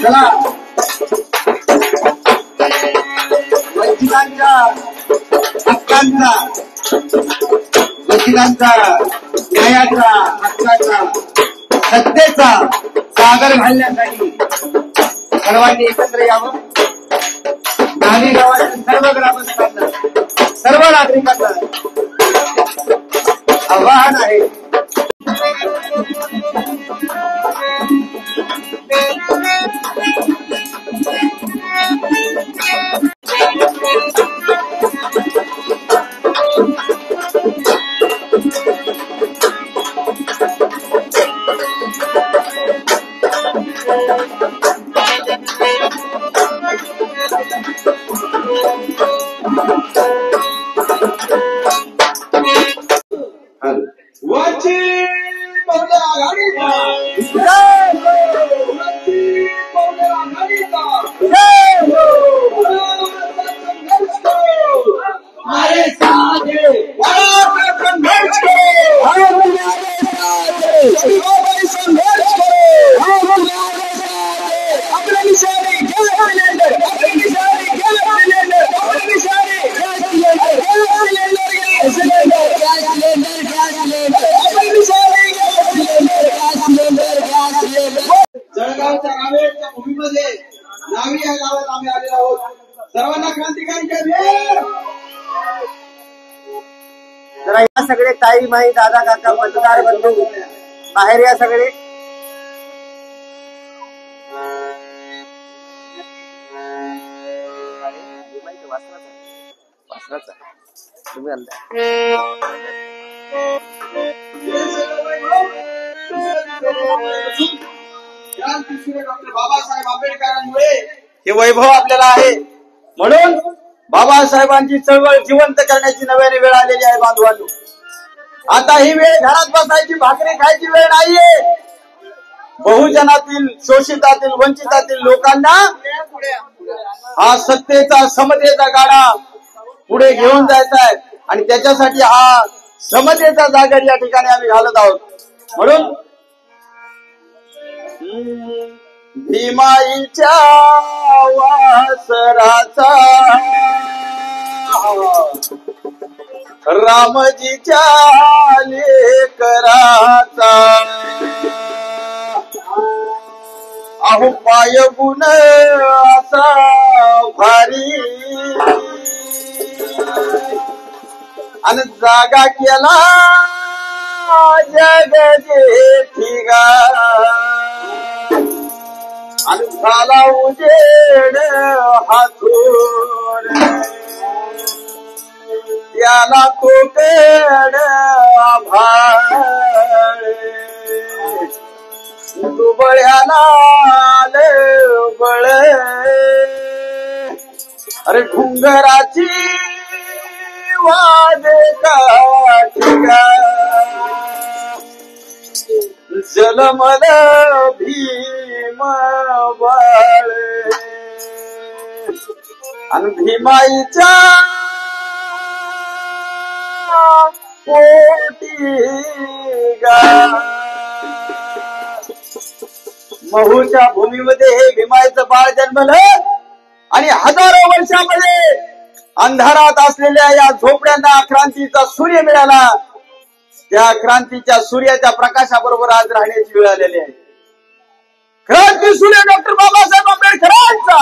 चला वंचितांच्या हक्कांचा, वंचितांचा न्यायाचा, हक्काचा, सत्तेचा सागर घालण्यासाठी सर्वांनी एकत्र यावं. नावी गावातील सर्व ग्रामस्थांना, सर्व नागरिकांना आवाहन आहे. जळगावच्या रावेरच्या भूमीमध्ये नावी या गावात आम्ही आलेलो आहोत. सर्वांना क्रांतिकारी जय. जरा या सगळे ताई माई दादा काका मतदार बंधू बाहेर या सगळे. तुम्ही डॉक्टर बाबासाहेब आंबेडकरांमुळे हे वैभव आपल्याला आहे. म्हणून बाबासाहेबांची चळवळ जिवंत करण्याची नव्याने वेळ आलेली आहे. बांधवांनो, आता ही वेळ घरात बसायची भाकरी खायची वेळ नाहीये. बहुजनातील, शोषितातील, वंचितातील लोकांना हा सत्तेचा, समतेचा गाडा पुढे घेऊन जायचा आहे आणि त्याच्यासाठी हा समतेचा जागर या ठिकाणी आम्ही घालत आहोत. म्हणून भीमाईच्या वासराचा, रामजीच्या लेकराचा, अहो पायगुण असा भारी आणि जागा केला जग जेठीगा आणि झाला उजेड हातून त्याला कोकड आभाळ दुबळ्याला बळ अरे घुंगराची वाद काठिका जलमल भीम बाळ आणि भीमाईच्या पोटी गा. महूच्या भूमीमध्ये हे भीमाईचं बाळ जन्मलं आणि हजारो वर्षामध्ये अंधारात असलेल्या या झोपड्यांना क्रांतीचा सूर्य मिळाला. त्या क्रांतीच्या सूर्याच्या प्रकाशाबरोबर आज राहण्याची वेळ आलेली आहे. क्रांती सूर्य डॉक्टर बाबासाहेब आंबेडकरांचा.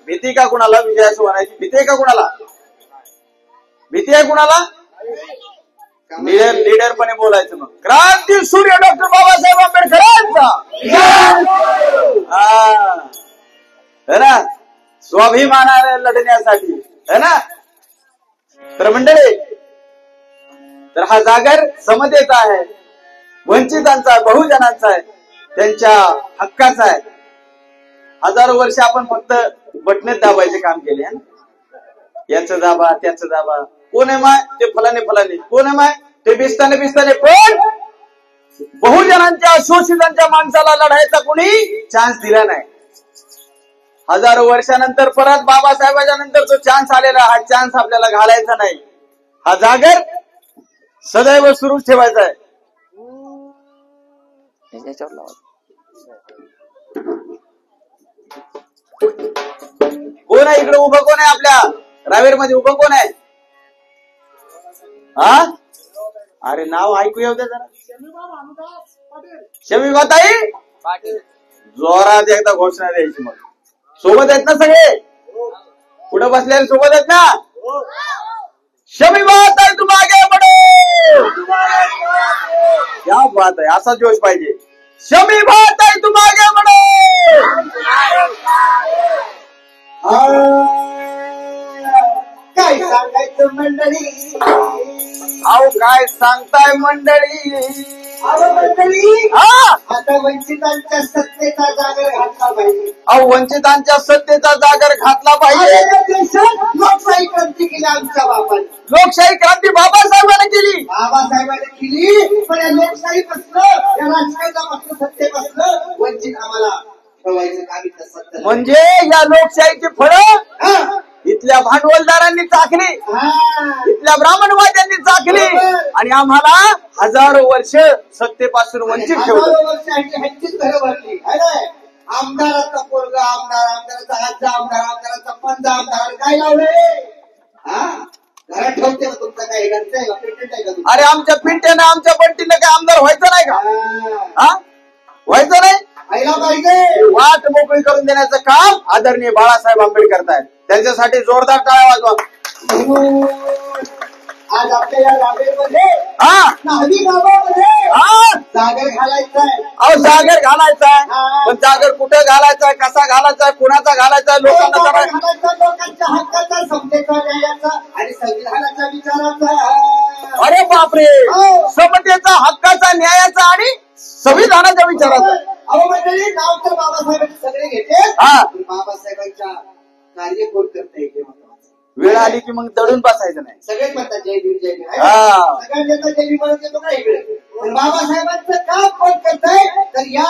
भीती का कुणाला विजयाचं म्हणायची? भीती आहे का कुणाला? भीती आहे कुणाला? लीडरपणे बोलायचं. मग क्रांती सूर्य डॉक्टर बाबासाहेब आंबेडकरांचा है ना, स्वाभिमानाने लढण्यासाठी है ना. तर मंडळी, तर हा जागर समतेचा आहे, वंचितांचा आहे, बहुजनांचा आहे, त्यांच्या हक्काचा आहे. हजारो वर्ष आपण फक्त बटणेच दाबायचे काम केले. याचं दाबा त्याचं दाबा. कोण आहे माय? ते फलाने फलाने. कोण आहे माय? ते बिस्ताने पण बहुजनांच्या शोषितांच्या माणसाला लढायचा कोणी चान्स दिला नाही. हजारो वर्षानंतर परत बाबासाहेबांच्या नंतर जो चान्स आलेला, हा चान्स आपल्याला घालायचा नाही. हा जागर सदैव सुरू ठेवायचा आहे. कोण आहे इकडे उभं? कोण आहे आपल्या रावेर मध्ये उभं? कोण आहे? हा, अरे नाव ऐकू येऊ द्या जरा. शमीबाताई जोरात एकदा घोषणा द्यायची. मग सोबत आहेत ना सगळे? पुढे बसलेले सोबत आहेत ना? शमीबाताई तुम आगे बढ़ो. क्या बात आहे, असा जोश पाहिजे. शमीबाताई तुम आगे बढ़ो. काय सांगायचं मंडळी? अहो काय सांगताय मंडळी? मंडळी हा, आता वंचितांच्या सत्तेचा जागर घातला पाहिजे. अहो वंचितांच्या सत्तेचा जागर घातला पाहिजे. आपल्या देशात लोकशाही क्रांती केली आमच्या बापाने. लोकशाही क्रांती बाबासाहेबांनी केली. बाबासाहेबांनी केली, पण या लोकशाहीपासून, या राजकारणापासून, सत्तेपासून वंचित आम्हाला ठेवायचं काम इथं सत्ता. म्हणजे या लोकशाहीची फळं इथल्या भांडवलदारांनी चाखली, इथल्या ब्राह्मणवाद्यांनी चाखली आणि आम्हाला हजारो वर्ष सत्तेपासून वंचित ठेवलं. ह्यांचीच घरं भरली. आमदाराचा पोरगा आमदार, आमदाराचा आजा आमदार, आमदाराचा पंजा आमदार, काय लावले? घरात ठेवते ना तुमचं काय घरचं आहे का? पेटेंट आहे का? अरे आमच्या पिंट्यानं आमच्या बंटीनं काय आमदार व्हायचं नाही का? व्हायचं नाही? व्हायला पाहिजे. वाट मोकळी करून देण्याचं काम आदरणीय बाळासाहेब आंबेडकर करतायत. त्यांच्यासाठी जोरदार टाळ्या वाजवा. आज आपल्या या रावेरमध्ये, नाहवी गावामध्ये जागर घालायचा आहे. अहो जागर घालायचाय, पण जागर कुठं घालायचाय, कसा घालायचाय, कुणाचा घालायचाय, लोकांना लोकांच्या हक्काचा, समतेचा, न्यायाचा आणि संविधानाच्या विचाराचा. अरे बापरे, समतेचा, हक्काचा, न्यायाचा आणि संविधानाच्या विचाराचा. अहो मंडळी, नाव तर बाबासाहेबांचे सगळे घेते. बाबासाहेबांच्या कार्य कोण करता येते? वेळ आली की मग दडून बसायचं नाही. सगळेच म्हणतात जय भीम जय भीम. सगळ्यांना जय भीम म्हणत येतो का इकडे? पण बाबासाहेबांचं काम कोण करताय? तर या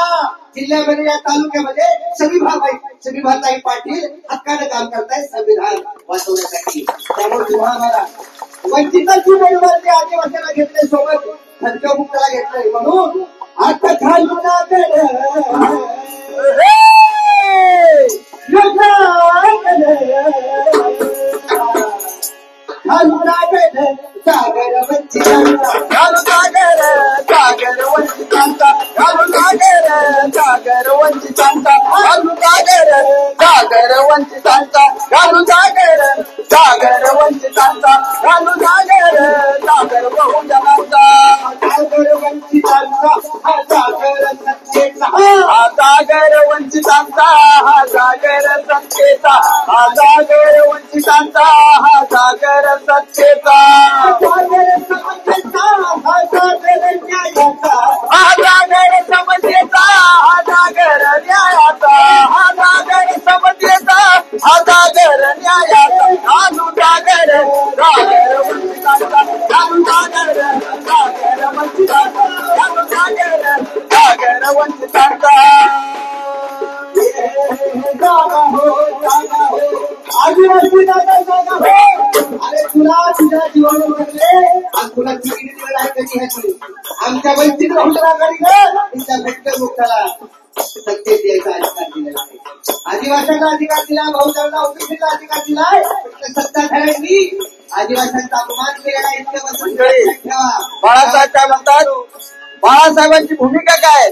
जिल्ह्यामध्ये, या तालुक्यामध्ये शमीभाताई पाटील हक्कानं काम करताय संविधान वाचवण्यासाठी. त्यामुळे तुम्हाला वंचिताची बरोबर आदिवासीला घेतले, सोबत खडका मुक्ताला घेतलंय. म्हणून आता खालून सागर वंचितांचा, सागर सागर वंचितांचा, सागर सागर वंचितांचा, सागर सागर वंचितांचा, सागर सागर वंचितांचा, सागर सागर बहुजनांचा, सागर वंचितांचा हा सागर सत्तेचा, हा सागर वंचितांचा, हा सागर सत्तेचा, हा सागर वंचितांचा, हा सागर सत्तेचा, सागर समतेचा हा सागर न्यायाचा, हा सागर समतेचा, हा सागर न्यायाचा, हा सागर समतेचा, हा सागर न्यायाचा, कानू सागर सागर वंचितांचा, कानू सागर सागर वंचितांचा, कानू सागर सागर वंचितांचा. जागा हो आदिवासी दादा जागा हो. अरे तुला तुझ्या जीवाला म्हटले आणि तुला तिकीट आहे कधी ह्याची आमच्या वंचित बहुजन आघाडीनं तुमच्या भेटकर मुक्ताला सत्तेत द्यायचा अधिकार दिलेला आहे. आदिवासीचा अधिकार दिला, बहुजनाला ओबीसीचा अधिकार दिलाय. सत्ताधाऱ्यांनी आदिवासींचा अपमान केलेला इतक्या बाळासाहेब काय म्हणतात? बाळासाहेबांची भूमिका काय?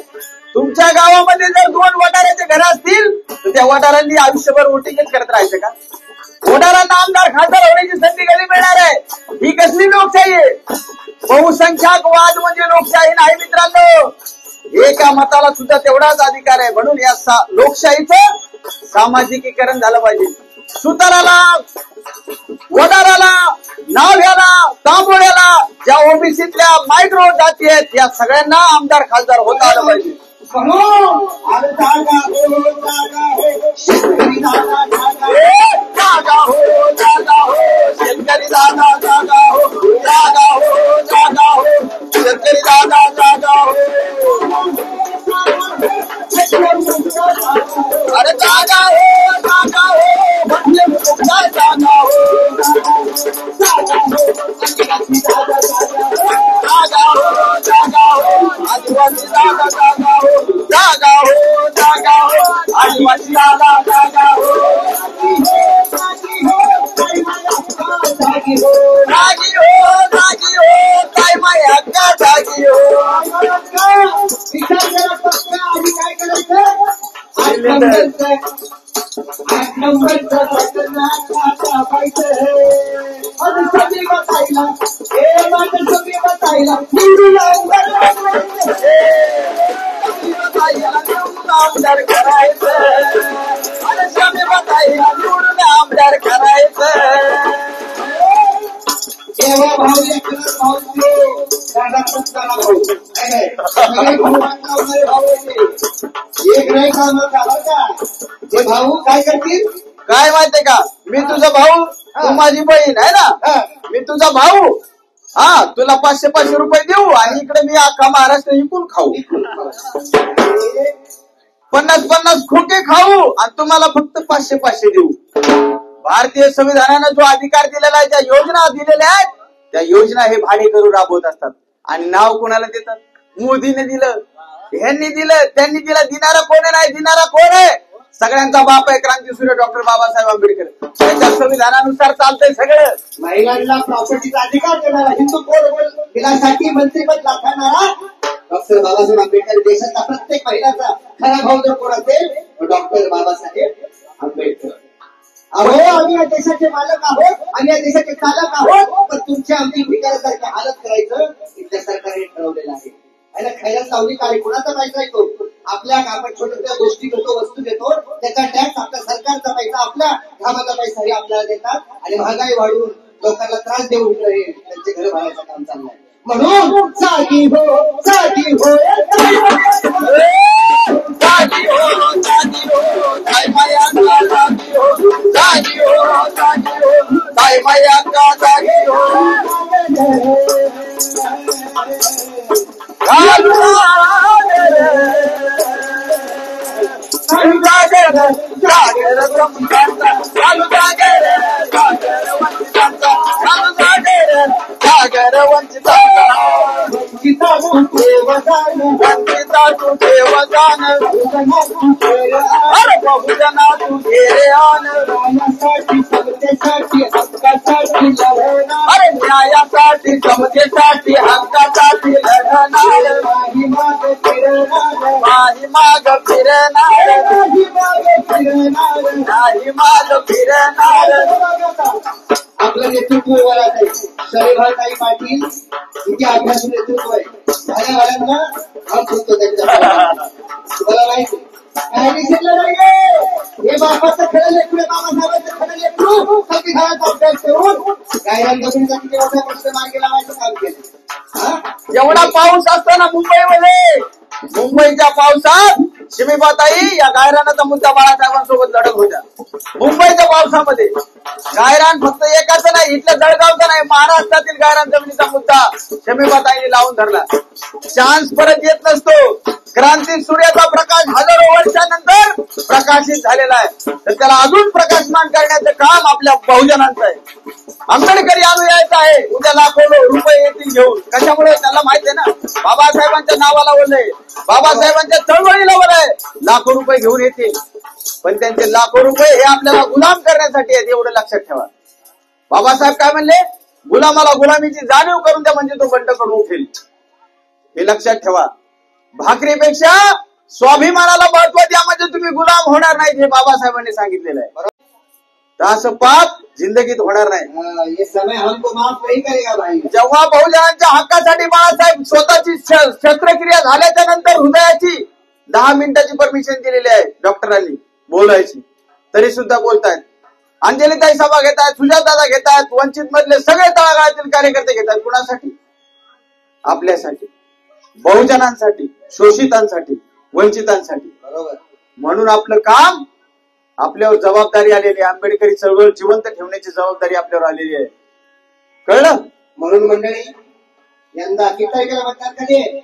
तुमच्या गावामध्ये जर 2 वडाऱ्याचे घर असतील तर त्या वडारांनी आयुष्यभर वोटिंगच करत राहायचं का? वडारांना आमदार खासदार होण्याची संधी कधी मिळणार आहे? ही कसली लोकशाही आहे? बहुसंख्याक वाद म्हणजे लोकशाही नाही मित्रांनो. एका मताला सुद्धा तेवढाच अधिकार आहे. म्हणून या लोकशाहीचं सामाजिकीकरण झालं पाहिजे. सुताराला, वडाराला, नाव्याला, तांबोळ्याला, ज्या ओबीसीतल्या मायक्रो जाती आहेत या सगळ्यांना आमदार खासदार होता आलं पाहिजे. शेतकरी दादा जागा हो, जागा हो, शेतकरी दादा जागा हो, जागा हो, जागा हो, जागी हो जागी हो काय माया का जागी हो विचार करा फक्त आधी काय करायचं 8 नंबरचं बटन दाबायचं आणि सगळी बसायला हे माझं सगळी बसायला निवडून आमदार करायचं आणि सगळे बताईला निवडून आमदार करायचं तेव्हा भाऊ एक नाही काम का ते भाऊ काय करतील काय माहितीये का मी तुझा भाऊ तू माझी बहीण आहे ना मी तुझा भाऊ हा तुला 500 रुपये देऊ आणि इकडे मी अख्खा महाराष्ट्र विकून खाऊ 50 खोके खाऊ आणि तुम्हाला फक्त 500 देऊ भारतीय संविधानानं जो अधिकार दिलेला आहे ज्या योजना दिलेल्या आहेत त्या योजना हे भाडेकरू राबवत असतात आणि नाव कोणाला देतात मोदीने दिलं ह्यांनी दिलं त्यांनी दिलं देणारा कोण नाही देणारा कोण आहे सगळ्यांचा बाप आहे क्रांतीसूर्य डॉक्टर बाबासाहेब आंबेडकर त्यांच्या संविधानानुसार चालतंय सगळं महिलांना प्रॉपर्टीचा अधिकार देणारा हिंदू कोड दिलासाठी मंत्रिपद दाखवणारा डॉक्टर बाबासाहेब आंबेडकर देशाचा प्रत्येक महिलाचा खरा भाऊ जर कोण असेल तो डॉक्टर बाबासाहेब आंबेडकर अहो आम्ही या देशाचे मालक आहोत आम्ही या देशाचे चालक आहोत पण तुमच्या आमची विकारासारखी हालत करायचं इथल्या सरकारने ठरवलेलं आहे आणि खैरात लावली काय कुणाचा पैसा येतो आपल्या आपण छोट्या गोष्टी करतो वस्तू देतो त्याचा टॅक्स आपल्या सरकारचा पैसा आपल्या घामाचा पैसा हे आपल्याला देतात आणि महागाई वाढवून लोकांना त्रास देऊन त्यांचे घर भरायचं काम चाललंय म्हणून जागी हो जागी हो जागी हो काय माया का जागी हो जागी हो काय माया का जागी हो वंचिता तुझे वजान अरे बहुजना तुझे आन समतेसाठी हक्कासाठी लढणार अरे न्यायासाठी समतेसाठी हक्कासाठी लढणार माही माग फिरणार माझी माग फिरणार माही माग फिरणार नाही माग फिरणार आपलं नेतृत्व आहे शरीभाई पाटील इथे अभ्यास नेतृत्व आहे झाल्यावाल्यांना हात होतो त्यांच्या तुम्हाला माहिती काय दिसलं नाही हे बापाचं खरं लेकरू बाबासाहेबांचं खरं लेकरू संविधानाचा अभ्यास करून गायरांसाठी केवढा प्रश्न मार्गी लावायचं काम केलं एवढा पाऊस असताना मुंबईमध्ये मुंबईच्या पावसात शिमीबाताई या गायरानाचा मुद्दा बाळासाहेबांसोबत लढत होत्या मुंबईच्या पावसामध्ये गायरान फक्त एकाचा नाही इथल्या जळगावचा नाही महाराष्ट्रातील गायरान जमिनीचा मुद्दा शिमीबाताईने लावून धरला चान्स परत येत नसतो क्रांती सूर्याचा प्रकाश हजारो वर्षानंतर प्रकाशित झालेला आहे तर त्याला अजून प्रकाशमान करण्याचं काम आपल्या बहुजनांचं आहे आंबेडकरी अनुयायीचं आहे उद्या लाखो रुपये येतील घेऊन कशामुळे त्याला माहिती आहे ना बाबासाहेबांच्या नावाला बोललंय बाबासाहेबांच्या चळवळीला बोलय लाखो रुपये घेऊन येतील पण त्यांचे लाखो रुपये हे आपल्याला गुलाम करण्यासाठी आहेत एवढं लक्षात ठेवा बाबासाहेब काय म्हणले गुलामाला गुलामीची जाणीव करून द्या म्हणजे तो बंड करून उठेल हे लक्षात ठेवा भाकरीपेक्षा स्वाभिमानाला महत्व द्या म्हणजे तुम्ही गुलाम होणार नाही हे बाबासाहेबांनी सांगितलेलं आहे तर असं पाप जिंदगीत होणार नाही ये समय हमको माफ नहीं करेगा भाई जेव्हा बहुजनांच्या हक्कासाठी बाळासाहेब स्वतःची शस्त्रक्रिया झाल्याच्या नंतर हृदयाची 10 मिनिटाची परमिशन दिलेली आहे डॉक्टरांनी बोलायची तरी सुद्धा बोलतायत अंजलीताई सभा घेतायत सुजातदादा घेतायत वंचित मधले सगळे तळागाळातील कार्यकर्ते घेतात कुणासाठी आपल्यासाठी बहुजनांसाठी शोषितांसाठी वंचितांसाठी बरोबर म्हणून आपलं काम आपल्यावर जबाबदारी आलेली आहे आंबेडकरी चळवळ जिवंत ठेवण्याची जबाबदारी आपल्यावर आलेली आहे कळलं म्हणून मंडळी यंदा किती तारखेला मतदान कधी आहे?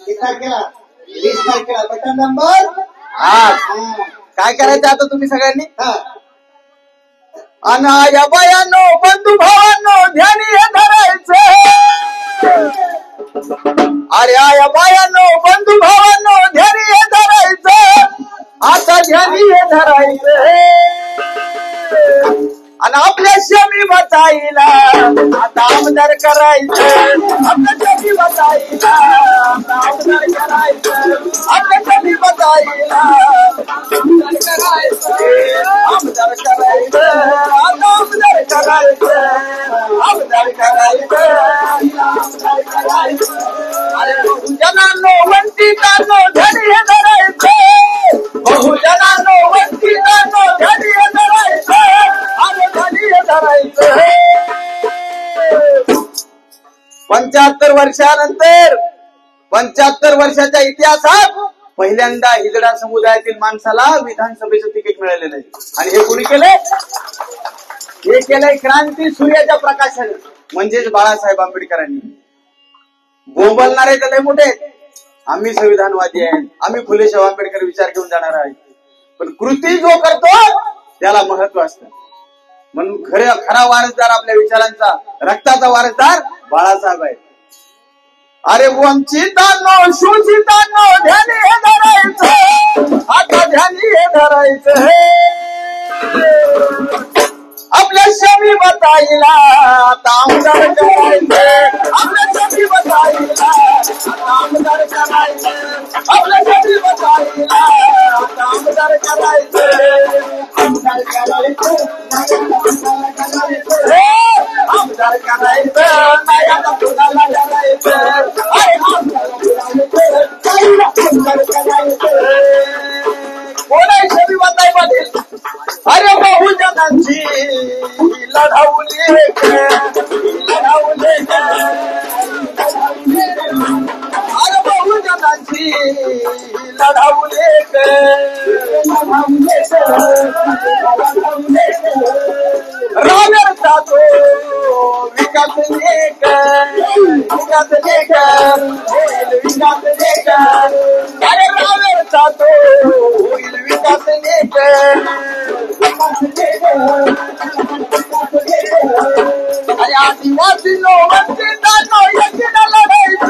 किती तारखेला 20 तारखेला बटन नंबर 8 काय करायचं आता तुम्ही सगळ्यांनी अनाया बायानो बंधू भावांनो ध्यानी हे धरायचं अरे आया बायानो बंधू भावांनो ध्यानी हे धरायचं आता ध्यानी हे धरायचं आणि आपल्या शमी बताई ताईला आता आमदार करायचं आपल्या सजीव ताईला आता आमदार करायचं आपल्या सजीव ताईला आमदार करायचं आमदार करायचं आता आमदार करायचं आमदार करायचं आमदार करायचं अरे बहुजनांनो वंचितांनो धनी हे धरायचं बहुजनांनो वंचितांनो धनी हे धरायचं अरे धनी हे धरायचं 75 वर्षानंतर 75 वर्षाच्या इतिहासात पहिल्यांदा हिजडा समुदायातील माणसाला विधानसभेचं तिकीट मिळालेलं आहे आणि हे कोणी केलंय हे केलंय क्रांती सूर्याच्या प्रकाशाने म्हणजेच बाळासाहेब आंबेडकरांनी बोंबलणारे तर लय मोठे आम्ही संविधानवादी आहेत आम्ही फुले शाहू आंबेडकर विचार घेऊन जाणार आहे पण कृती जो करतो त्याला महत्व असतं म्हणून खरा वारसदार आपल्या विचारांचा रक्ताचा वारसदार बाळासाहेब आहे अरे वंचितांनो शोषितांनो ध्यानी हे धरायचं आता ध्यानी हे धरायचं आपल्या शमी बताईला आता आमदार करायचं आपल्या शमी बताईला आता आमदार करायचं आपल्या शमी बताईला आता आमदार करायचं आमदार करायचं आमदार करायचं नाही आता कुणाला करायचं अरे आमदार करायचं कोण आहे शमी बताई पाटील अरे बहुजनांची लढावली लढावली अरे बहुजनांची लढावली रागरचा तो विकास लेख विकास लेख होईल विकास लेख अरे रागरचा तो होईल विकास लेख अरे आदिवासी वंचितांनो एकीनं लढायचं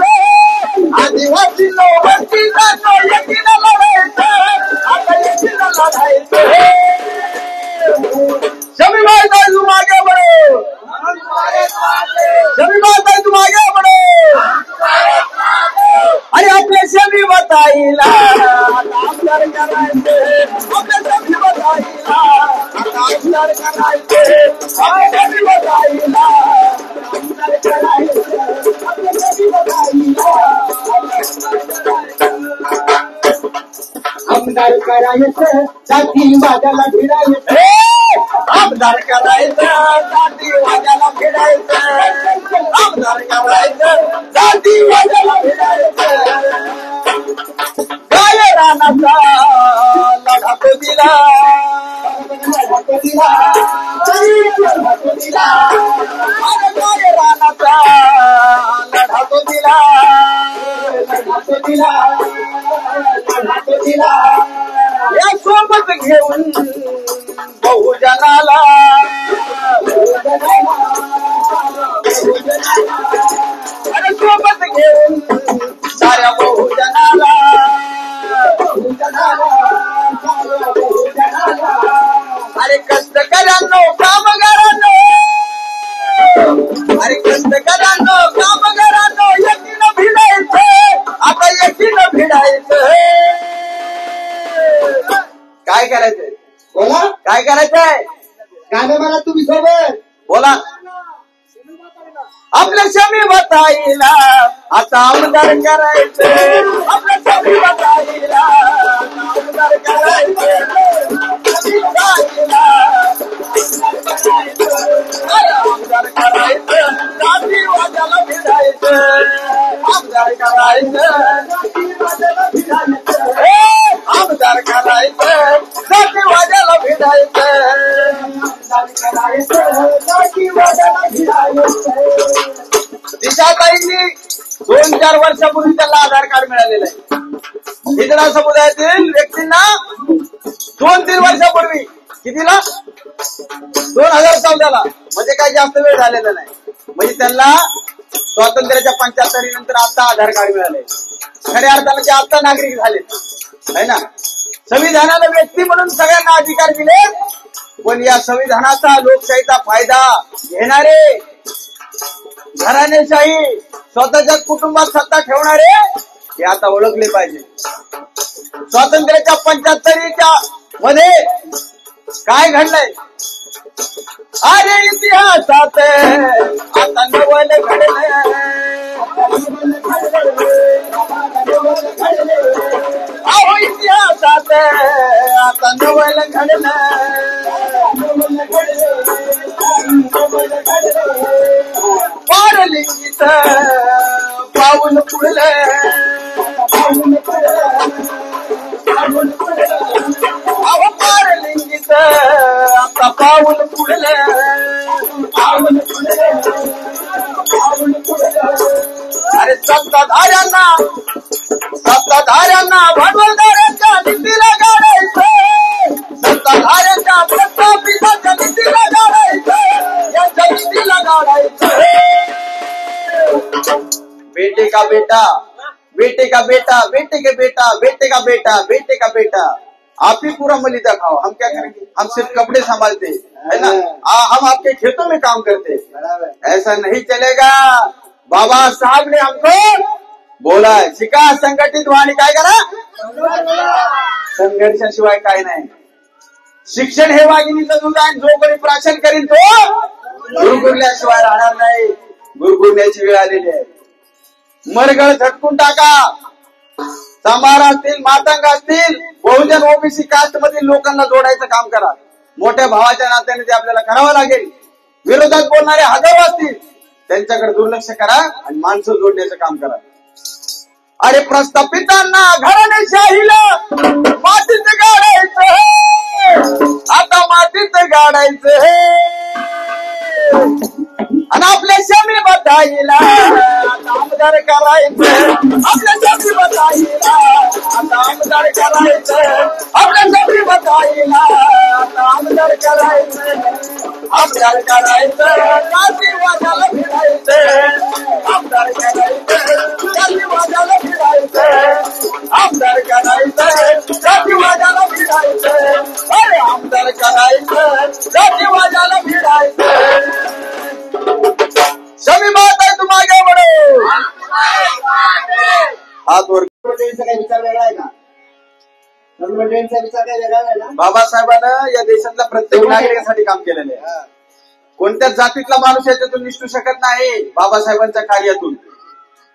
आदिवासी वंचितांनो एकीनं लढायचं आता एकीनं लढायचं शमी भाई तू मागे बढ़ो शमी भाई तू मागे बढ़ो अरे आपल्या शमी बताईला आमदार करायचं आपल्या शमी बताईला आमदार करायचं आपल्या शमी बताईला आमदार करायचं आपल्या शमी बताईला आमदार करायचं जाती वाजाला भिडायचं आमदार करायचं जाती वाजाला भिडायचं आमदार करायचं जाती वाजाला भिडायचं काय रानाचा लढा तो दिला अरे काय रानाचा लढा तो दिला या सोबत घेऊन बहुजनाला अरे सोबत घेऊन साऱ्या बहुजनाला अरे कष्टकऱ्यांनो कामगारांनो अरे कष्टकऱ्यांनो कामगारांनो एकीनं भिडायचं आता एकीनं भिडायचं काय करायचंय बोला काय करायचंय गाणं मला तुम्ही सोबत बोला आपल्या शमी बताईला आता आमदार करायचं आपल्या शमी बताईला आमदार करायचं आमदार करायचं जाती वाजाला भिडायचं आमदार करायचं आमदार करायचं जाती वाजाला भिडायचं दिशाताईंनी 2-4 वर्षापूर्वी त्याला आधार कार्ड मिळालेलं आहे हिजडा समुदायातील व्यक्तींना 2-3 वर्षापूर्वी कितीला 2014ला म्हणजे काही जास्त वेळ झालेला नाही म्हणजे त्यांना स्वातंत्र्याच्या 75 नंतर आता आधार कार्ड मिळाले खऱ्या अर्थाने ते आता नागरिक झाले है ना संविधानाला व्यक्ती म्हणून सगळ्यांना अधिकार दिले पण या संविधानाचा लोकशाहीचा फायदा घेणारे, घराणेशाही स्वतःच्या कुटुंबात सत्ता ठेवणारे हे आता ओळखले पाहिजे. स्वातंत्र्याच्या 75च्या मध्ये काय घडलंय? अरे इतिहासात आता नवल घडलंय. अहो इतिहासात आता नवल घडलंय. पारलिंगीच पाऊल पुढलं. अहो पारलिंगीच आता पाऊल पुढलं. अरे सत्ताधाऱ्यांना भांडवलदारांच्या नीतीला गाडायचं. सत्ताधाऱ्यांच्या प्रस्थापितांच्या नीतीला गाडायचं. यांच्या नीतीला गाडायचं. बेटे का बेटा, बेटे का बेटा, बेटे के बेटा, बेटे का बेटा, बेटे का बेटा, आप ही पूरा मलिदा खाओ, हम क्या करेंगे? हम सिर्फ कपड़े संभालते है ना, हम आपके खेतों में काम करते. ऐसा नहीं चलेगा. बाबा साहब ने हमको बोला है, शिका संघटित व्हाणी काय करा. संघर्षाशिवाय काय नाही. शिक्षण हे वाघिणीचं दूध आहे. जो कोणी प्राशन करीन तो गुरगुरल्याशिवाय राहणार नाही. गुरगुरण्याची वेळ आलेली आहे. मरगळ झटकून टाका. समार असतील, मातंग असतील, बहुजन ओबीसी कास्ट मधील लोकांना जोडायचं काम करा. मोठ्या भावाच्या नात्याने ते आपल्याला करावं लागेल. विरोधात बोलणारे हजारो असतील, त्यांच्याकडे दुर्लक्ष करा आणि माणसं जोडण्याचं काम करा. अरे प्रस्थापितांना घराणेशाहीला मातीत गाडायचं. आता मातीत गाडायचं आणि आपल्या शमी बधाईला आमदार करायचं. आपल्या शमी बधाईला आता आमदार करायचं. आपल्या शमी बधाईला आता आमदार करायचं. आमदार करायचं. काशी वाजाला फिरायचं. आमदार करायचं. काशी वाजाला फिरायचं. आमदार करायचं. काशी वाजाला फिरायचं. अरे आमदार करायचं. काशी वाजाला फिरायचं. सभी बात आहे तुम आगे बढ़ो. हात वर. काही विचार वेगळा आहे का? विचार काही वेगळा आहे ना. बाबासाहेबांना या देशातल्या प्रत्येक नागरिकासाठी काम केलेलं आहे. कोणत्याच जातीतला माणूस याच्यातून निष्ठू शकत नाही. बाबासाहेबांच्या कार्यातून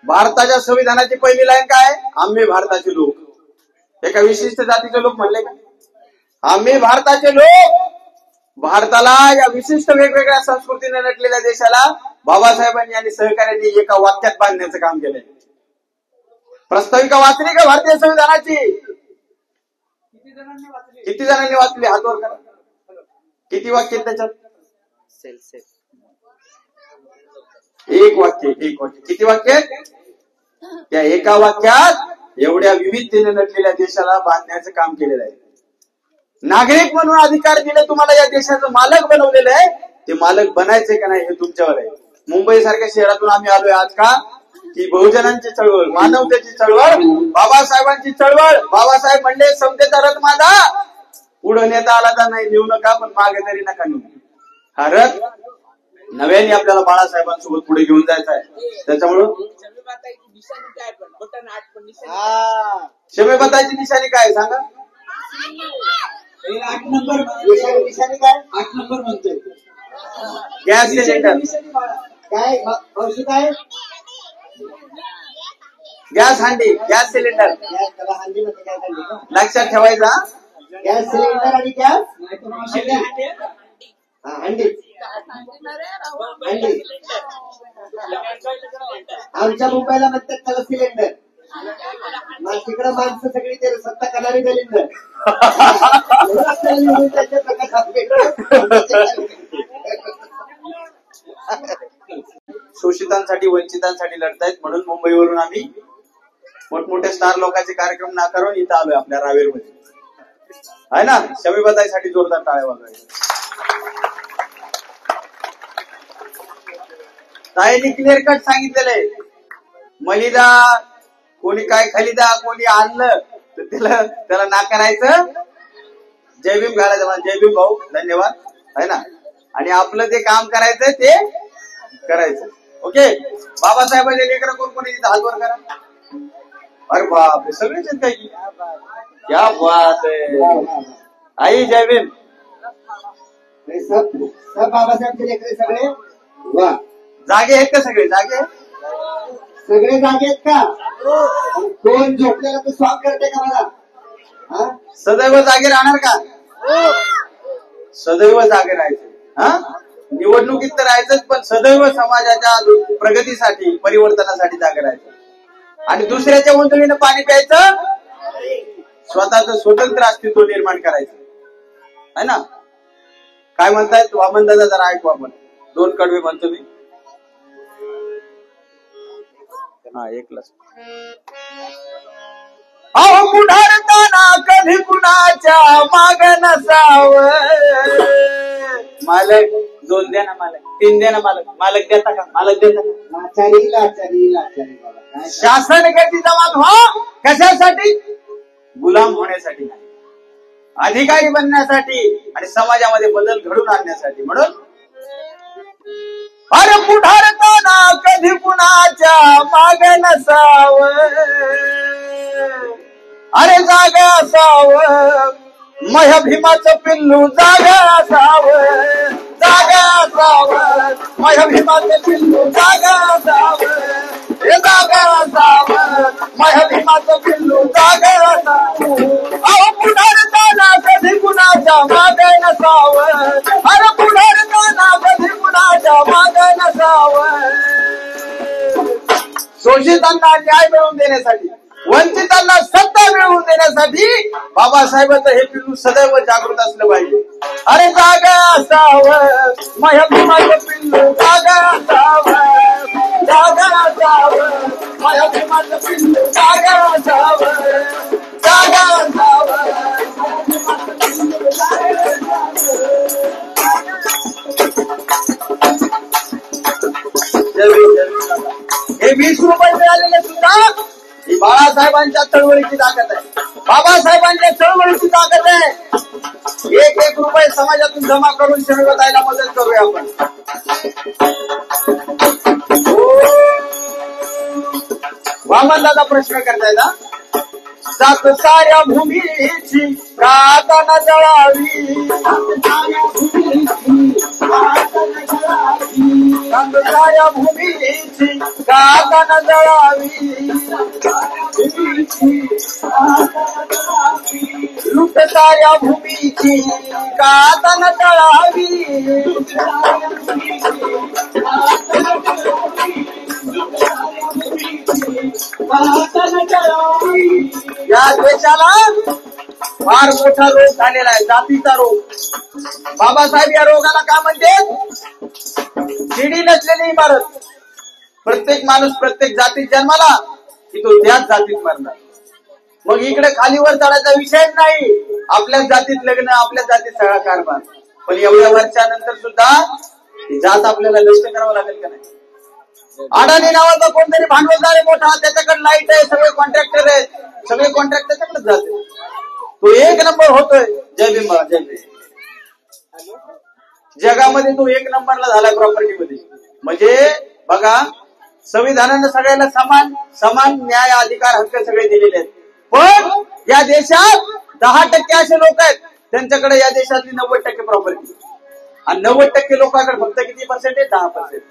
भारताच्या संविधानाची पहिली लाईन काय? आम्ही भारताचे लोक. एका विशिष्ट जातीचे लोक म्हणले का? आम्ही भारताचे लोक. भारताला या विशिष्ट वेगवेगळ्या संस्कृतीने नटलेल्या देशाला बाबासाहेबांनी आणि सहकार्यांनी एका वाक्यात बांधण्याचं काम केलंय. प्रस्ताविका वाचली का भारतीय संविधानाची? किती जणांनी वाचली? हात वर करा. किती वाक्य त्याच्यात? एक वाक्य. एक वाक्य. किती वाक्य? त्या एका वाक्यात एवढ्या विविधतेने नटलेल्या देशाला बांधण्याचं काम केलेलं आहे. नागरिक म्हणून अधिकार दिले तुम्हाला. या देशाचं मालक बनवलेलं आहे. ते मालक बनायचे का नाही हे तुमच्यावर आहे. मुंबई सारख्या शहरातून आम्ही आलोय आज का? की बहुजनांची चळवळ, मानवतेची चळवळ, बाबासाहेबांची चळवळ. बाबासाहेब म्हणले समतेचा रथ माझा. पुढे नेता आला तर नाही नेऊ नका, पण मागे तरी नका नेऊ. हा रथ नव्याने आपल्याला बाळासाहेबांसोबत पुढे घेऊन जायचा आहे. त्याच्यामुळं शमीबताची निशाणी काय सांगा? 8 नंबर निशाणी काय? 8 नंबर म्हणतोय. गॅस सिलेंडर काय औषध काय? गॅस हांडी. गॅस सिलेंडर हंडी मध्ये काय काढली? लक्षात ठेवायचा. गॅस सिलेंडर आणि गॅस हंडी. हंडी आमच्या मुंबईला म्हणतात त्याला सिलेंडर. तिकडं माणसं सगळी ते सत्ता करणारी सिलेंडर. शोषितांसाठी, वंचितांसाठी लढतायत म्हणून मुंबईवरून आम्ही मोठमोठ्या स्टार लोकांचे कार्यक्रम नाकारून इथं आलोय आपल्या रावेरमध्ये. आहे ना. शमीबताईसाठी जोरदार टाळ्या वाजवायच्या. ताईंनी क्लिअर कट सांगितलेलं आहे. मलिदा कोणी काय खलिदा कोणी आणलं तर त्याला नाकारायचं जय भीम घालायचं मला, जय भीम भाऊ, धन्यवाद है ना. आणि आपलं ते काम करायचं ते करायचं. ओके. बाबासाहेबांचे लेकरं कोण कोणी हात वर करा. अरे बाप, सगळेच आहेत काही. क्या बात आहे. आई जय भीम. सब बाबासाहेबचे लेकरे सगळे वा. जागे आहेत का सगळे? जागे सगळे जागे आहेत का? कोण झोपलेला तर स्वाग करते का मला? सदैव जागे राहणार का? सदैव जागे राहायचे. हा, निवडणुकीत तर राहायचंच, पण सदैव समाजाच्या प्रगतीसाठी, परिवर्तनासाठी जागे राहायचं. आणि दुसऱ्याच्या उंचळीनं पाणी प्यायचं, स्वतःच स्वतंत्र अस्तित्व निर्माण करायचं है ना. काय म्हणतायत वामनदादा, जरा ऐकू आपण. 2 कडवे म्हणतो मी. हा, एकलाच. अहो पुढारताना कधी कुणाच्या माग नसावं. मालक 2 द्या ना, मालक 3 द्या ना, मालक देता का? मालक देता का? लाचारी लाचारी लाचारी बाबा. शासन गती जमात व्हा. कशासाठी? गुलाम होण्यासाठी नाही, अधिकारी बनण्यासाठी आणि समाजामध्ये बदल घडून आणण्यासाठी. म्हणून अरे पुढारताना कधी कुणाच्या माग नसावं. अरे जागा असावं, मह्या भीमाचं पिल्लू जागा असावं. जागा असावं, मह्या भीमाचं पिल्लू जागा असावं. हे जागा असावं, मह्या भीमाचं पिल्लू जागा असावं. अहो पुढारताना कधी कुणाच्या माग नसावं. अरे पुढारताना कधी कुणाच्या माग नसावं. शोषितांना न्याय मिळवून देण्यासाठी, वंचितांना सत्ता मिळवून देण्यासाठी बाबासाहेबांचं हे पिल्लू सदैव जागृत असलं पाहिजे. अरे जागा असावं, माझ्या भीमाचं पिल्लू जागा असावं. जागा असावं, माझ्या भीमाचं पिल्लू जागा असावं. जागा असावं, हे 20 रुपये मिळालेले सुद्धा ही बाळासाहेबांच्या चळवळीची ताकद आहे. बाबासाहेबांच्या चळवळीची ताकद आहे. 1-1 रुपये समाजातून जमा करून शर्वताईला मदत करूया आपण. वामनदादा प्रश्न करतायत. जात साऱ्या भूमीची गाता न जळावी. जात साऱ्या भूमीची गाता न जळावी. लुट साऱ्या भूमीची गाता न जळावी. या देशाला फार मोठा रोग झालेला आहे, जातीचा रोग. बाबासाहेब या रोगाला काय म्हणते? शिडी नसलेली इमारत. प्रत्येक माणूस प्रत्येक जातीत जन्माला की तो त्याच जातीत मरणार. मग इकडे खालीवर चढायचा विषयच नाही. आपल्याच जातीत लग्न, आपल्याच जातीत सगळा कारभार. पण एवढ्या वर्षानंतर सुद्धा ही जात आपल्याला नष्ट करावं लागेल का नाही? अडाणी नावाचा कोणतरी भांडवलदार आहे मोठा, त्याच्याकडे लाईट आहे, सगळे कॉन्ट्रॅक्टर आहेत, सगळे कॉन्ट्रॅक्ट त्याच्याकडेच जाते. तो 1 नंबर होतोय. जय भीम, जय भीम. जगामध्ये तो 1 नंबरला झालाय प्रॉपर्टीमध्ये. म्हणजे बघा, संविधानानं सगळ्याला समान समान न्याय, अधिकार, हक्क सगळे दिलेले आहेत. पण या देशात 10% असे लोक आहेत त्यांच्याकडे या देशातली 90% प्रॉपर्टी. आणि 90% लोकांकडे फक्त किती पर्सेंट आहे? 10%.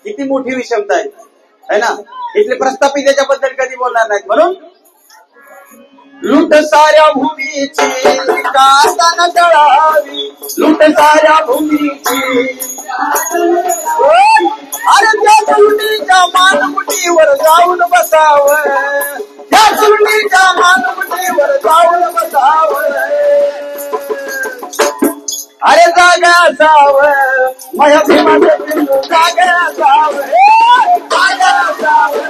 किती मोठी विषमता आहे ना. इथले प्रस्थापित याच्याबद्दल कधी बोलणार नाहीत. म्हणून लूट साऱ्या भूमीची गाता न जळावी. लूट साऱ्या भूमीची. अरे त्या लुटीच्या मानमुठीवर जाऊन बसावं. त्या लुटीच्या मानमुठीवर जाऊन बसावं. अरे जागा असावं, माझ्या भीमाचं पिल्लू जागा असावं. जागा असावं,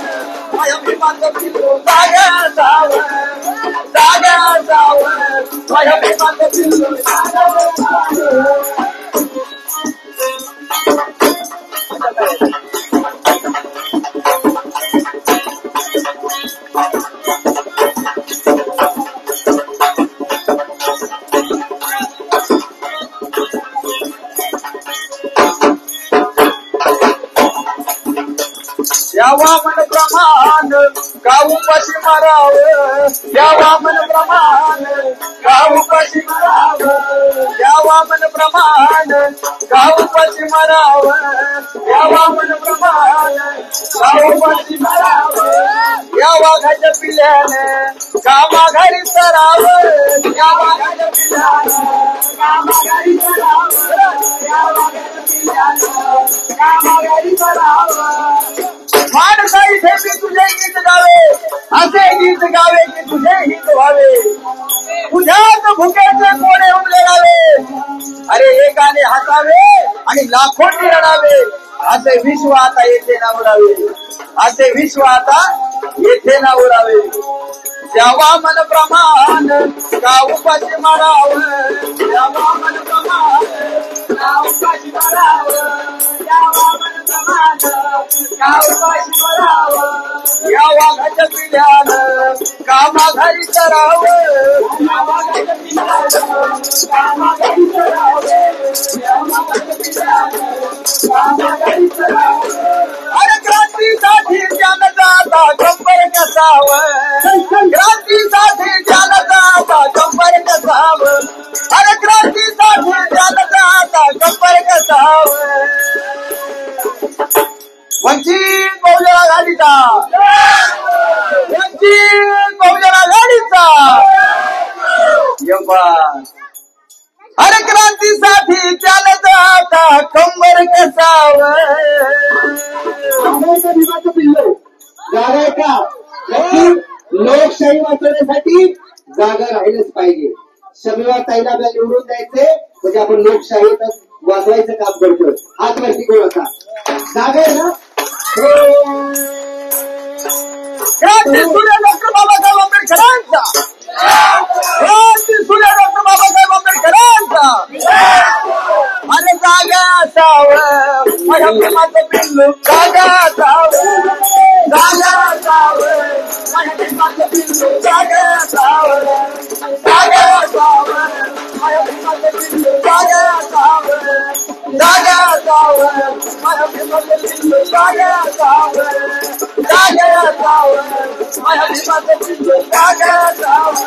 माझ्या भीमाचं पिल्लू जागा असावं. जागा असावं, माझ्या भीमाचं पिल्लू जागा असावं. द्यावा मन प्रमाण का उपाशी माराव द्यावा मन प्रमाण का उपाशी माराव द्यावा मन प्रमाण का उपाशी माराव द्यावा मन प्रमाण का उपाशी माराव या वाघाच्या पिल्ल्याने कामाघारी सराव या वाघाच्या पिल्ल्याने कामाघारी सराव या वाघाच्या पिल्ल्याने कामाघारी सराव माणसाई ठेवी तुझे गीत गावे असे गीत गावे की तुझे हित व्हावे तुझ्याच भुकेचे कोणे उमले गावे अरे हे गाणे हसावे आणि लाखोंनी रडावे असे विश्व आता येथे ना उरावे असे विश्व आता येथे ना उरावे द्यावा मन प्रमाण का उपाशी माराव द्यावा मन प्रमाण का उपाशी माराव द्यावा मन प्रमाण का उपाशी माराव या वाघाच्या पिढ्यानं कामाघारी कराव या वाघाच्या पिढ्यानं कामाघारी कराव या वाघाच्या पिढ्यानं कामाघारी कराव अरे क्रांतीसाठी जनता कंबर कसाव क्रांतीसाठी जनता कंबर कसाव अरे क्रांतीसाठी जनता कंबर कसाव वंचित बहुजन आघाडीचा वंचित बहुजन आघाडीचा अरे क्रांतीसाठी जनता कंबर कसाव भीमाचं पिल्लो जागा आहे का नक्की लोकशाही वाचवण्यासाठी जागा राहिलंच पाहिजे शनिवार ताईला आपल्याला निवडून द्यायचे म्हणजे आपण लोकशाही वाचवायचं काम करतोय हात वरती कोण होता जागा आहे ना क्रांती सूर्य डॉक्टर बाबासाहेब आंबेडकरांचा क्रांती सूर्य डॉक्टर बाबासाहेब आंबेडकरांचा अरे जागा असावं माझ्या प्रेमाचं पिल्लू जागा असावं जागा असावं माझ्या प्रेमाचं पिल्लू जागा असावं जागा असावं माझ्या प्रेमाचं पिल्लू जागा असावं जागा असावं माझ्या प्रेमाचं पिल्लू जागा असावं जागा असावं माझ्या प्रेमाचं पिल्लू जागा असावं